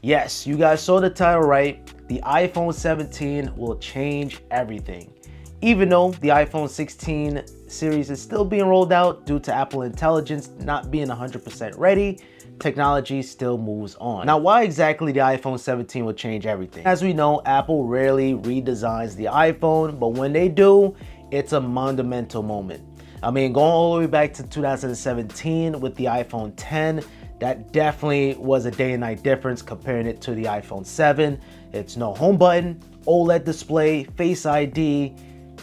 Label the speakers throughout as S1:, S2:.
S1: Yes, you guys saw the title right. The iPhone 17 will change everything. Even though the iPhone 16 series is still being rolled out due to Apple Intelligence not being 100% ready, technology still moves on. Now, why exactly the iPhone 17 will change everything? As we know, Apple rarely redesigns the iPhone, but when they do, it's a monumental moment. I mean, going all the way back to 2017 with the iPhone 10, that definitely was a day and night difference comparing it to the iPhone 7. It's no home button, OLED display, Face ID,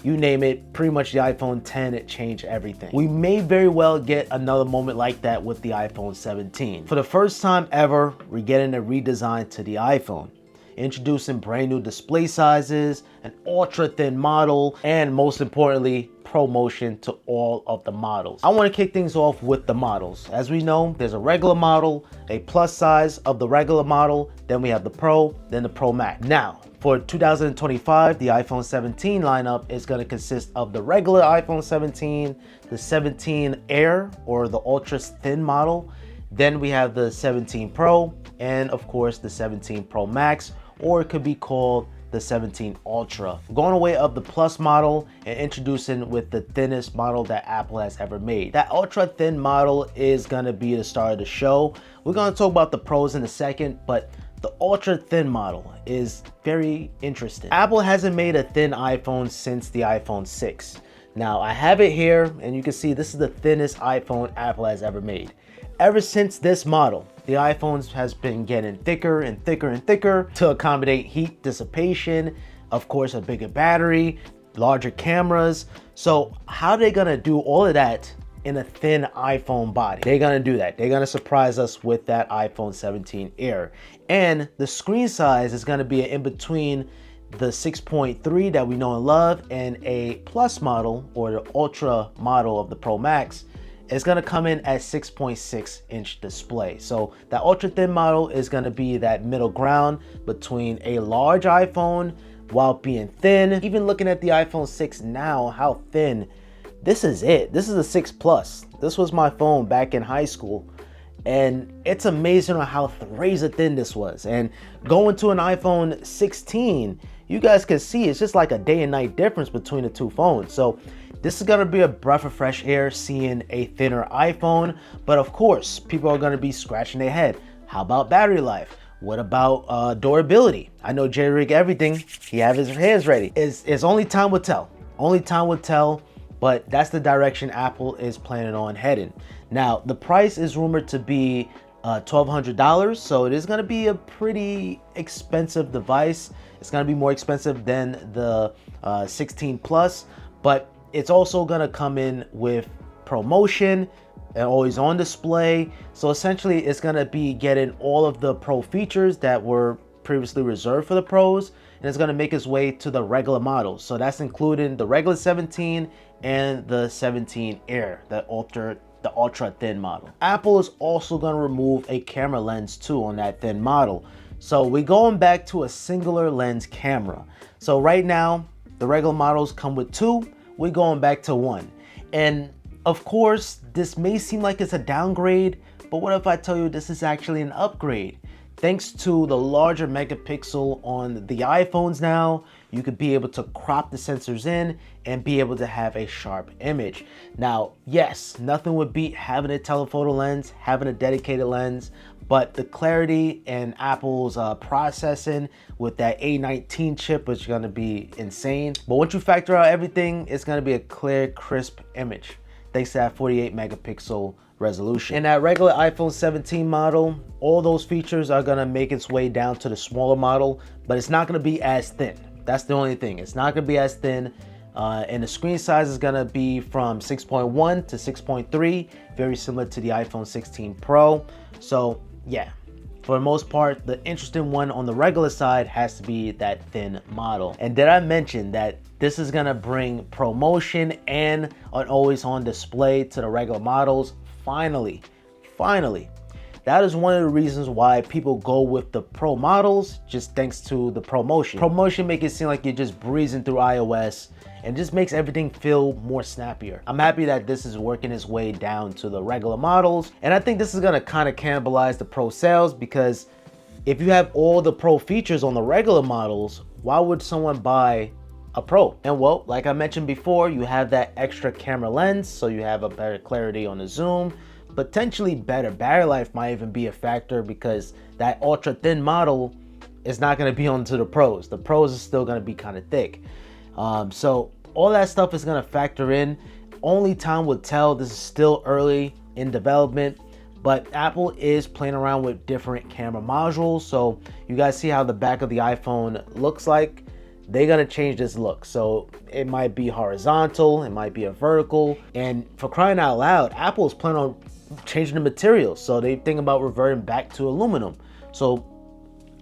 S1: you name it, pretty much the iPhone 10, it changed everything. We may very well get another moment like that with the iPhone 17. For the first time ever, we're getting a redesign to the iPhone, introducing brand new display sizes, an ultra thin model, and most importantly, ProMotion to all of the models. I want to kick things off with the models. As we know, there's a regular model, a plus size of the regular model, then we have the Pro, then the Pro Max. Now, for 2025, the iPhone 17 lineup is going to consist of the regular iPhone 17, the 17 Air or the ultra thin model, then we have the 17 Pro, and of course the 17 Pro Max, or it could be called the 17 Ultra. Going away of the Plus model and introducing with the thinnest model that Apple has ever made. That ultra thin model is gonna be the star of the show. We're gonna talk about the Pros in a second, but the ultra thin model is very interesting. Apple hasn't made a thin iPhone since the iPhone 6. Now I have it here and you can see this is the thinnest iPhone Apple has ever made. Ever since this model, the iPhones has been getting thicker and thicker and thicker to accommodate heat dissipation, of course a bigger battery, larger cameras. So how are they gonna do all of that in a thin iPhone body? They're gonna do that. They're gonna surprise us with that iPhone 17 Air. And the screen size is gonna be in between the 6.3 that we know and love and a Plus model or the Ultra model of the Pro Max. It's gonna come in at 6.6 inch display. So that ultra thin model is gonna be that middle ground between a large iPhone while being thin. Even looking at the iPhone 6 now, how thin, this is it. This is a 6 Plus. This was my phone back in high school. And it's amazing on how razor thin this was. And going to an iPhone 16, you guys can see it's just like a day and night difference between the two phones. So this is gonna be a breath of fresh air seeing a thinner iPhone, but of course, people are gonna be scratching their head. How about battery life? What about durability? I know Jerry Rig Everything, he have his hands ready. It's only time will tell. Only time will tell, but that's the direction Apple is planning on heading. Now, the price is rumored to be $1,200, so it is gonna be a pretty expensive device. It's gonna be more expensive than the 16 Plus, but it's also gonna come in with ProMotion and always on display. So essentially it's gonna be getting all of the Pro features that were previously reserved for the Pros, and it's gonna make its way to the regular models. So that's including the regular 17 and the 17 Air, the ultra thin model. Apple is also gonna remove a camera lens too on that thin model. So we're going back to a singular lens camera. So right now, the regular models come with two, we're going back to one. And of course, this may seem like it's a downgrade, but what if I tell you this is actually an upgrade? Thanks to the larger megapixel on the iPhones now, you could be able to crop the sensors in and be able to have a sharp image. Now, yes, nothing would beat having a telephoto lens, having a dedicated lens, but the clarity and Apple's processing with that A19 chip is gonna be insane. But once you factor out everything, it's gonna be a clear, crisp image, thanks to that 48 megapixel resolution. In that regular iPhone 17 model, all those features are gonna make its way down to the smaller model, but it's not gonna be as thin. That's the only thing. It's not gonna be as thin. And the screen size is gonna be from 6.1 to 6.3, very similar to the iPhone 16 Pro. So yeah, for the most part, the interesting one on the regular side has to be that thin model. And did I mention that this is gonna bring ProMotion and an always on display to the regular models? Finally. That is one of the reasons why people go with the Pro models, just thanks to the ProMotion. ProMotion makes it seem like you're just breezing through iOS and just makes everything feel more snappier. I'm happy that this is working its way down to the regular models. And I think this is gonna kind of cannibalize the Pro sales because If you have all the Pro features on the regular models, why would someone buy a Pro? And well, like I mentioned before, you have that extra camera lens, so you have a better clarity on the zoom. Potentially better battery life might even be a factor, because that ultra thin model is not going to be onto the Pros. The Pros is still going to be kind of thick. So all that stuff is going to factor in. Only time will tell. This is still early in development, but Apple is playing around with different camera modules. So you guys see how the back of the iPhone looks like. They're gonna change this look. So it might be horizontal, it might be a vertical. And for crying out loud, Apple is planning on changing the materials. So they think about reverting back to aluminum. So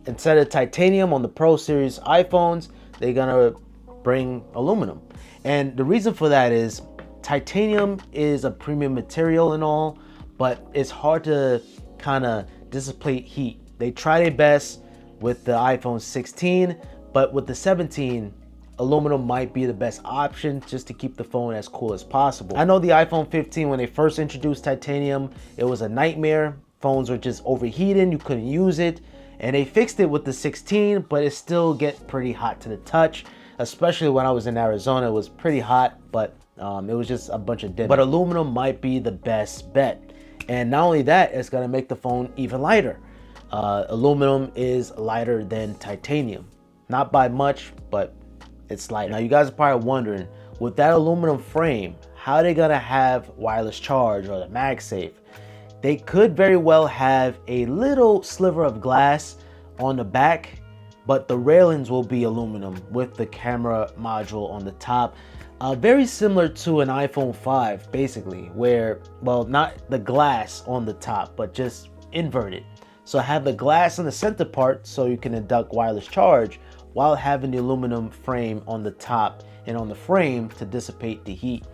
S1: instead of titanium on the Pro series iPhones, they're gonna bring aluminum. And the reason for that is titanium is a premium material and all, but it's hard to kind of dissipate heat. They try their best with the iPhone 16, but with the 17, aluminum might be the best option just to keep the phone as cool as possible. I know the iPhone 15, when they first introduced titanium, it was a nightmare. Phones were just overheating, you couldn't use it. And they fixed it with the 16, but it still gets pretty hot to the touch. Especially when I was in Arizona, it was pretty hot, but it was just a bunch of dimming. But aluminum might be the best bet. And not only that, it's gonna make the phone even lighter. Aluminum is lighter than titanium. Not by much, but it's lighter. Now you guys are probably wondering, with that aluminum frame, how are they gonna have wireless charge or the MagSafe? They could very well have a little sliver of glass on the back, but the railings will be aluminum with the camera module on the top. Very similar to an iPhone 5, basically, where, well, not the glass on the top, but just inverted. So have the glass in the center part so you can conduct wireless charge while having the aluminum frame on the top and on the frame to dissipate the heat.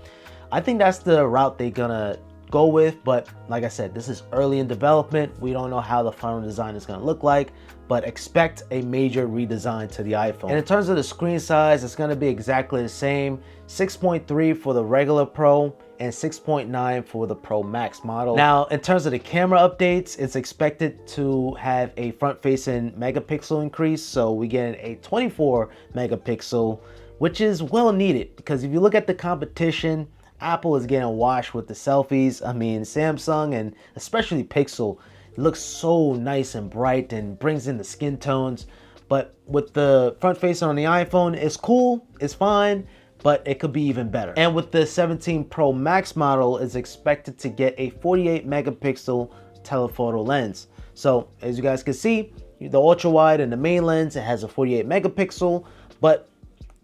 S1: I think that's the route they're gonna go with, but like I said, this is early in development. We don't know how the final design is gonna look like, but expect a major redesign to the iPhone. And in terms of the screen size, it's gonna be exactly the same. 6.3 for the regular Pro and 6.9 for the Pro Max model. Now, in terms of the camera updates, it's expected to have a front-facing megapixel increase. So we get a 24 megapixel, which is well needed, because if you look at the competition, Apple is getting washed with the selfies. I mean, Samsung and especially Pixel looks so nice and bright and brings in the skin tones. But with the front facing on the iPhone, it's cool, it's fine, but it could be even better. And with the 17 Pro Max model, is expected to get a 48 megapixel telephoto lens. So as you guys can see, the ultra wide and the main lens, it has a 48 megapixel, but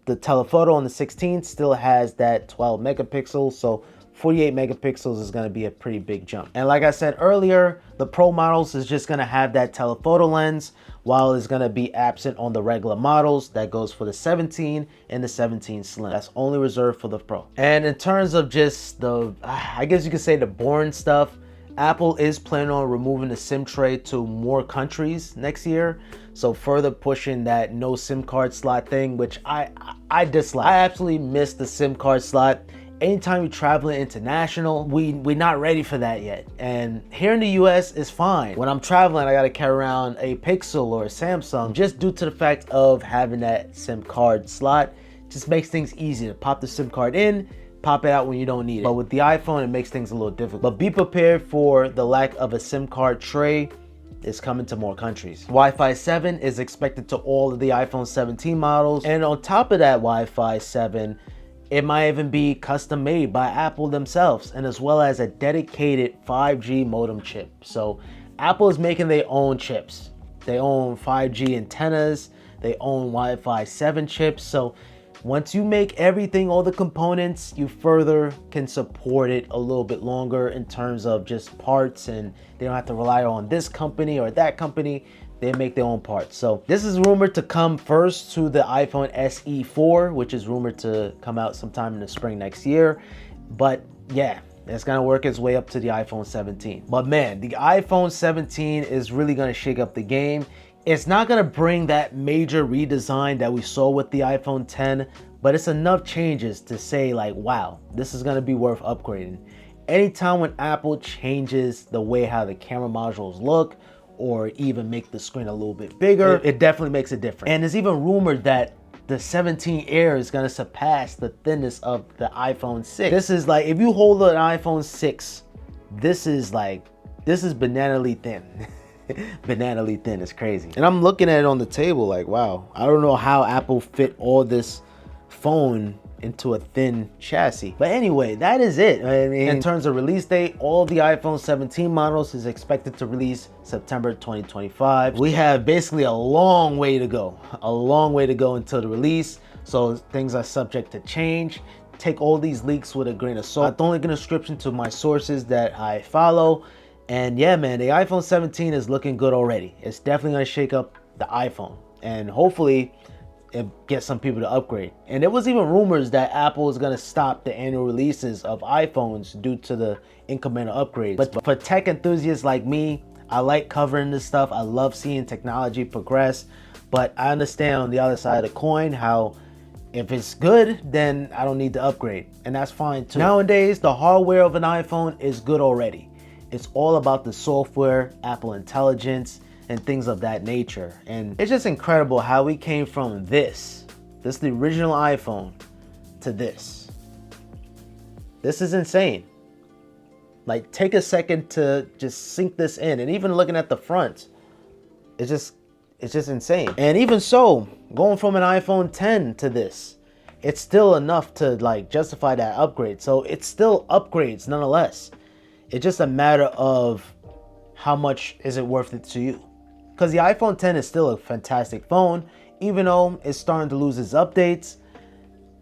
S1: the telephoto on the 16 still has that 12 megapixels, so 48 megapixels is gonna be a pretty big jump. And like I said earlier, the Pro models is just gonna have that telephoto lens, while it's gonna be absent on the regular models. That goes for the 17 and the 17 Slim. That's only reserved for the Pro. And in terms of just the, I guess you could say the boring stuff, Apple is planning on removing the SIM tray to more countries next year. So further pushing that no SIM card slot thing, which I dislike. I absolutely miss the SIM card slot. Anytime you're traveling international, we're not ready for that yet. And here in the US, it's fine. When I'm traveling, I gotta carry around a Pixel or a Samsung, just due to the fact of having that SIM card slot. Just makes things easier. Pop the SIM card in, pop it out when you don't need it. But with the iPhone, it makes things a little difficult. But be prepared for the lack of a SIM card tray. Is coming to more countries. Wi-Fi 7 is expected to all of the iPhone 17 models. And on top of that Wi-Fi 7, it might even be custom made by Apple themselves, and as well as a dedicated 5G modem chip. So Apple is making their own chips. They own 5G antennas, they own Wi-Fi 7 chips. So once you make everything, all the components, you further can support it a little bit longer in terms of just parts, and they don't have to rely on this company or that company. They make their own parts. So this is rumored to come first to the iPhone SE 4, which is rumored to come out sometime in the spring next year. But yeah, it's gonna work its way up to the iPhone 17. But man, the iPhone 17 is really gonna shake up the game. It's not gonna bring that major redesign that we saw with the iPhone 10, but it's enough changes to say like, wow, this is gonna be worth upgrading. Anytime when Apple changes the way how the camera modules look, or even make the screen a little bit bigger. It definitely makes a difference. And it's even rumored that the 17 Air is gonna surpass the thinness of the iPhone 6. This is like, if you hold an iPhone 6, this is bananally thin. Bananally thin is crazy. And I'm looking at it on the table like, wow, I don't know how Apple fit all this phone into a thin chassis. But anyway, that is it. I mean, in terms of release date, all the iPhone 17 models is expected to release September 2025. We have basically a long way to go. A long way to go until the release. So things are subject to change. Take all these leaks with a grain of salt. I'm only gonna description to my sources that I follow. And yeah, man, the iPhone 17 is looking good already. It's definitely gonna shake up the iPhone. And hopefully it gets some people to upgrade. And there was even rumors that Apple is gonna stop the annual releases of iPhones due to the incremental upgrades. But for tech enthusiasts like me, I like covering this stuff. I love seeing technology progress. But I understand on the other side of the coin how if it's good, then I don't need to upgrade. And that's fine too. Nowadays, the hardware of an iPhone is good already. It's all about the software, Apple Intelligence, and things of that nature. And it's just incredible how we came from this is the original iPhone, to this. This is insane. Like, take a second to just sink this in. And even looking at the front, it's just insane. And even so, going from an iPhone 10 to this, it's still enough to like justify that upgrade. So it's still upgrades nonetheless. It's just a matter of how much is it worth it to you. Because the iPhone 10 is still a fantastic phone. Even though it's starting to lose its updates,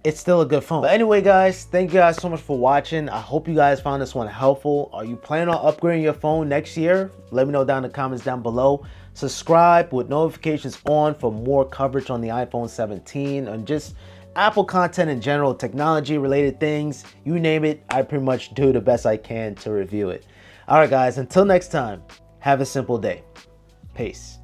S1: it's still a good phone. But anyway, guys, thank you guys so much for watching. I hope you guys found this one helpful. Are you planning on upgrading your phone next year? Let me know down in the comments down below. Subscribe with notifications on for more coverage on the iPhone 17 and just Apple content in general, technology related things, you name it, I pretty much do the best I can to review it. All right, guys, until next time, have a simple day. Peace.